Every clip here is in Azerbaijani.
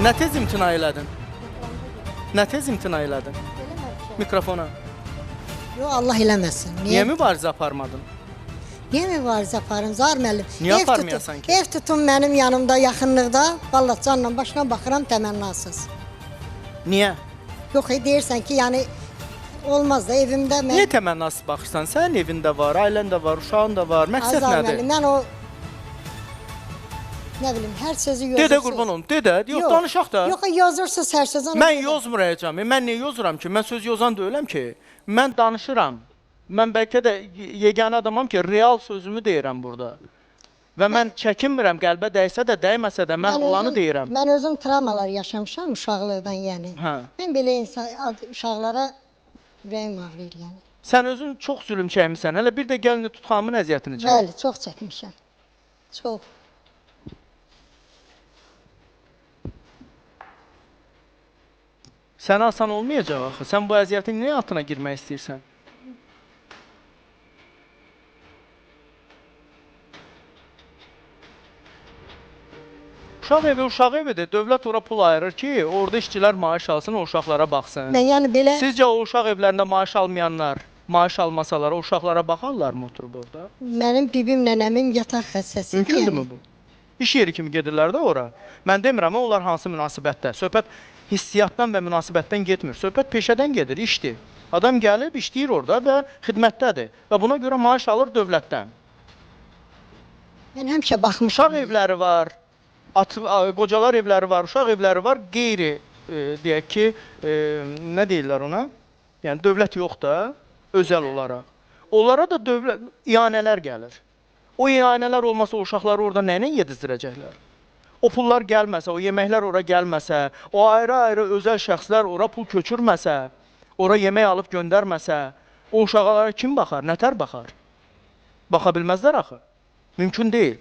Nə tez imtina elədin? Nə tez imtina elədin? Mikrofona. Yox, Allah eləməsin. Niyə mübarizə aparmadın? Niyə mübarizə aparım? Zar müəllim. Niyə aparmayasan ki? Ev tutun mənim yanımda, yaxınlıqda. Vallahi canla başına baxıram, təmənnasız. Niyə? Yox, deyirsən ki, yəni olmaz da evimdə mən... Niyə təmənnasız baxırsan? Sənin evində var, ailən də var, uşağın da var. Məqsəd Zar nədir? müəllim, mən o... Nə bilim, hər sözü yozursunuz. Dedə qurban olun, dedə. Yox, danışaq da. Yox, yozursunuz hər sözü. Mən yozmurayacam. Mən niyə yozuram ki? Mən söz yozan deyiləm ki. Mən danışıram. Mən bəlkə də yeganə adamam ki, real sözümü deyirəm burada. Və mən çəkinmirəm, qəlbə dəysə də, dəyməsə də, mən olanı deyirəm. Mən özüm travmalar yaşamışam uşaqlıqdan, yəni. Mən belə uşaqlara ürəyim ağrıyır, yəni. Sən özün çox zülüm çəkmişsən. Hələ bir də gəlin Tutxanımın əziyyətini çək. Bəli, çox çəkmişəm. Çox. Sənə asan olmayacaq axı. Sən bu əziyyətin niyə altına girmək istəyirsən? Uşaq evidir. Dövlət ora pul ayırır ki, orada işçilər maaş alsın, o uşaqlara baxsın. Mən yəni belə... Sizcə o uşaq evlərində maaş almayanlar, maaş almasalar, o uşaqlara baxarlarmı oturub orada? Mənim bibim, nənəmin yataq xəstəsidir. Mümkündürmü bu? İş yeri kimi gedirlər də ora. Mən demirəm, onlar hansı münasibətdə. Söhbət hissiyatdan və münasibətdən getmir. Söhbət peşədən gedir, işdir. Adam gəlib, işləyir orada və xidmətdədir. Və buna görə maaş alır dövlətdən. Mən həmişə baxmışam. Uşaq evləri var, qocalar evləri var, uşaq evləri var, qeyri, deyək ki, nə deyirlər ona? Yəni, dövlət yox da, özəl olaraq. Onlara da dövlət, iyanələr gəlir. O iyanələr olmasa, o uşaqları orada nə ilə yedizdirəcəklər? O pullar gəlməsə, o yeməklər ora gəlməsə, o ayrı-ayrı özəl şəxslər ora pul köçürməsə, ora yemək alıb göndərməsə, o uşaqlara kim baxar, nətər baxar? Baxa bilməzlər axı. Mümkün deyil.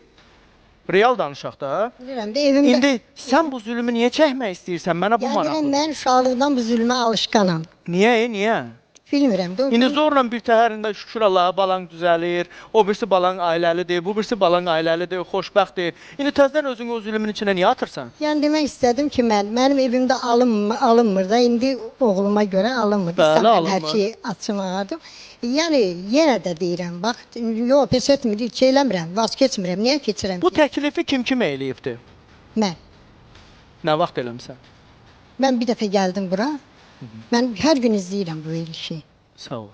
Real danışaq da. Bilirəm də evimdə... İndi sən bu zülmü niyə çəkmək istəyirsən? Mənə bu maraqlıdır. Mən uşaqlıqdan bu zülmə alışqanam. Niyə? Niyə? Bilmirəm də. İndi zorla bir təhərində şükür Allaha balan düzəlir, o birisi balan ailəlidir, bu birisi balan ailəlidir, xoşbəxtdir. İndi təzdən özünü o zülmün içinə niyə atırsan? Yəni demək istədim ki, mənim evimdə alınmır da, indi oğluma görə alınmır. Bəli, alınmır. Hər şeyi açmadım. Yəni yenə də deyirəm, bax, yox, pes etmir, eləmirəm, vaz keçmirəm. Niyə keçirəm ki? Bu təklifi kim eləyibdi? Mən. Nə vaxt eləmsən? Mən bir dəfə gəldim bura. Mən hər gün izləyirəm bu verilişi. Sağ ol.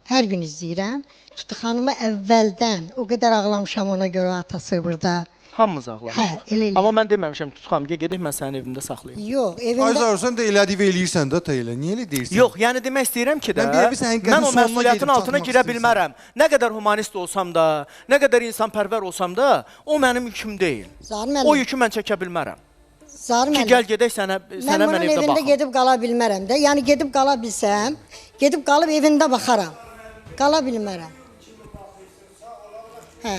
Hər gün izləyirəm. Tutxanımı əvvəldən o qədər ağlamışam ona görə atası burada. Hamımız ağlamışıq. Hə, elə. Amma mən deməmişəm Tutxanım, gedək mən sənin evində saxlayım. Yox, evimdə... Ayzar, sən də elədiyi eləyirsən də elə. Niyə elə deyirsən? Yox, yəni demək istəyirəm ki də, mən o məsuliyyətin altına girə bilmərəm. Nə qədər humanist olsam da, nə qədər insanpərvər olsam da, o mənim yüküm deyil. O yükü mən çəkə bilmərəm. Ki, gəl gedək sənə mən evdə baxım. Mən bunun evində gedib qala bilmərəm də. Yəni gedib qala bilsəm, gedib qalıb evində baxaram. Qala bilmərəm. Hə.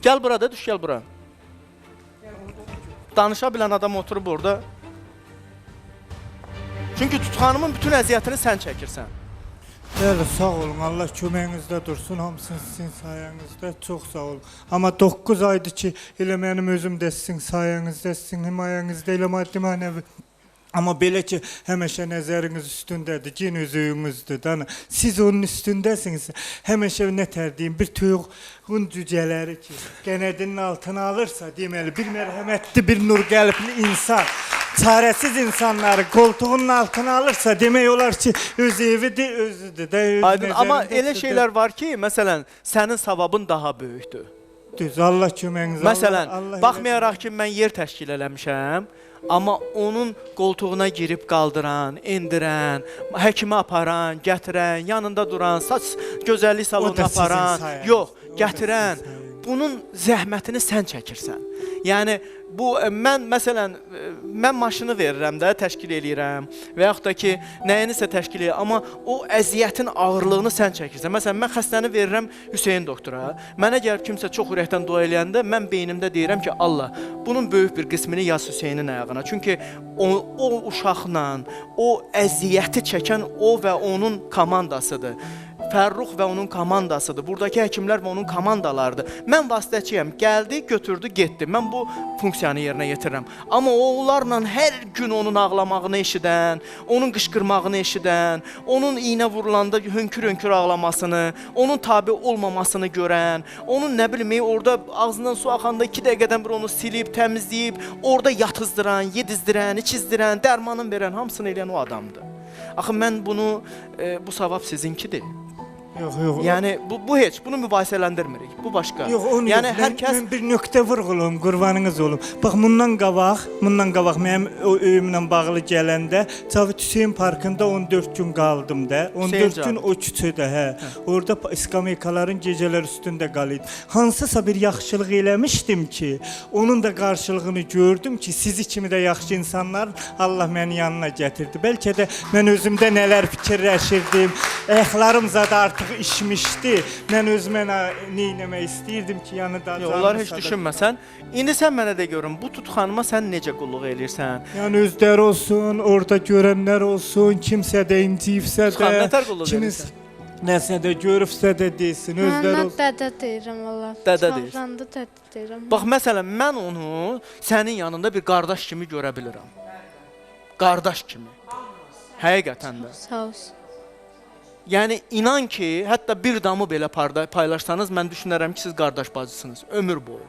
Gəl burada, düş gəl bura. Danışa bilən adam oturub orada. Çünki Tutxanımın bütün əziyyətini sən çəkirsən. Bəli, sağ olun. Allah köməyinizdə dursun. Hamısını sizin sayənizdə. Çox sağ olun. Amma 9 aydır ki, elə mənim özüm də sizin sayənizdə, sizin himayənizdə, elə maddi mənəvi. Amma belə ki, həmişə nəzəriniz üstündədir, gen özüyünüzdür. Siz onun üstündəsiniz. Həmişə nə tərdiyim, bir tuyuğun cücələri ki, qənədinin altına alırsa, deməli, bir mərhəmətli, bir nur qəlbli insan, çarəsiz insanları koltuğunun altına alırsa, demək olar ki, öz evidir, özüdür. Aydın, amma elə şeylər var ki, məsələn, sənin savabın daha böyükdür. Düz, Allah köməyiniz. Məsələn, baxmayaraq ki, mən yer təşkil eləmişəm, amma onun qoltuğuna girib qaldıran, endirən, həkimə aparan, gətirən, yanında duran, saç gözəllik salonuna aparan, yox, gətirən, bunun zəhmətini sən çəkirsən. Yəni, mən məsələn, mən maşını verirəm də, təşkil eləyirəm və yaxud da ki, nəyinisə təşkil eləyirəm, amma o əziyyətin ağırlığını sən çəkirsən. Məsələn, mən xəstəni verirəm Hüseyin doktora, mənə gəlib kimsə çox ürəkdən dua eləyəndə, mən beynimdə deyirəm ki, Allah, bunun böyük bir qismini yaz Hüseynin ayağına. Çünki o uşaqla, o əziyyəti çəkən o və onun komandasıdır. Fərrux və onun komandasıdır. Buradakı həkimlər və onun komandalarıdır. Mən vasitəçiyəm. Gəldi, götürdü, getdi. Mən bu funksiyanı yerinə yetirirəm. Amma onlarla hər gün onun ağlamağını eşidən, onun qışqırmağını eşidən, onun iynə vurulanda hönkür-hönkür ağlamasını, onun tabe olmamasını görən, onun nə bilmək orada ağzından su axanda 2 dəqiqədən bir onu silib, təmizləyib, orada yatızdıran, yedizdirən, içizdirən, dərmanın verən hamısını eləyən o adamdır. Axı mən bunu, bu savab sizinkidir. Yox, yox. Yəni bu heç, bunu mübahisələndirmirik. Bu başqa. Yox, onu yəni yox. hər kəs Mən bir nöqtə vurğulayım, qurbanınız olum. Bax, bundan qabaq mənim o öyümlə bağlı gələndə Cavit Hüseyn parkında 14 gün qaldım da. 14 gün o küçədə, hə. Orada iskamikaların gecələr üstündə qalıydı. Hansısa bir yaxşılıq eləmişdim ki, onun da qarşılığını gördüm ki, sizi kimi də yaxşı insanlar Allah məni yanına gətirdi. Bəlkə də mən özümdə nələr fikirləşirdim, ayaqlarım zada artıq işmişdi. Mən özümə nə etmək istəyirdim ki, yanında yox, onlar heç düşünməsən. İndi sən mənə də görün, bu Tut xanıma sən necə qulluq eləyirsən? Yəni özləri olsun, orada görənlər olsun, kimsə də inciyibsə Tut xan də, nətər qulluq kimiz eləyirsən? nəsə də görübsə də desin, özləri Mən olsun. dədə deyirəm valla. Dədə deyirsən. Çağıranda dədə deyirəm. Bax, məsələn, mən onu sənin yanında bir qardaş kimi görə bilirəm. Qardaş kimi. Həqiqətən də. Sağ olsun. Yəni inan ki, hətta bir damı belə paylaşsanız, mən düşünərəm ki, siz qardaş bacısınız ömür boyu.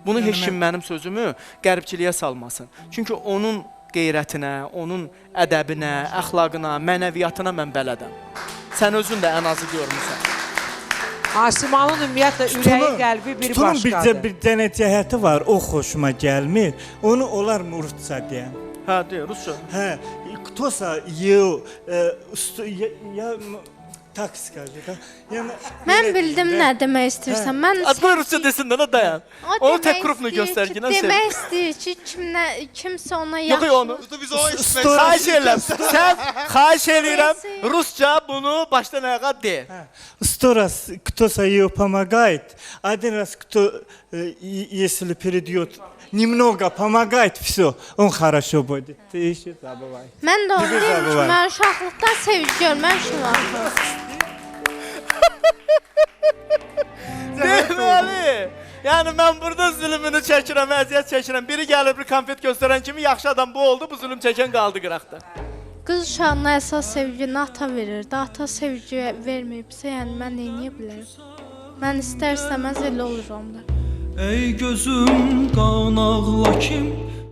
Bunu Yəni heç kim mənim sözümü qəribçiliyə salmasın. Çünki onun qeyrətinə, onun ədəbinə, əxlaqına, mənəviyyatına mən bələdəm. Sən özün də ən azı görmüsən. Asimanın ümumiyyətlə ürəyi, qəlbi bir Tutunun başqadır. bir dənə cəhəti var, o xoşuma gəlmir. Onu olar mı rusca deyəm? Hə, deyir, Rusca. Hə, ktosa yeu, ya tak skажи, da. Yəni Mən bildim nə demək istəyirsən. Mən Qoy Rusça desin də, dayan. Onu tək qrupunu göstərginə sev. Demək istəyir ki, kimsə ona Yox, yaxşı. onu. Biz o eşitmək Xahiş edirəm. Sən xahiş edirəm. Rusca bunu başdan ayağa de. Сто раз кто ее помогает, один раз кто, если придет, немного помогает, все, он хорошо будет. Ты еще забывай. Mən də onu deyim ki, zabıvar. mən uşaqlıqdan sevgi görməmişəm axı. Deməli. Yəni mən burada zülmünü çəkirəm, əziyyət çəkirəm. Biri gəlir bir konfet göstərən kimi yaxşı adam bu oldu, bu zülm çəkən qaldı qıraqda. Qız uşağına əsas sevgini ata verirdi. Ata sevgi verməyibsə, yəni mən nə edə bilərəm? Mən istər-istəməz elə olur onda. Ey gözüm qan ağla kim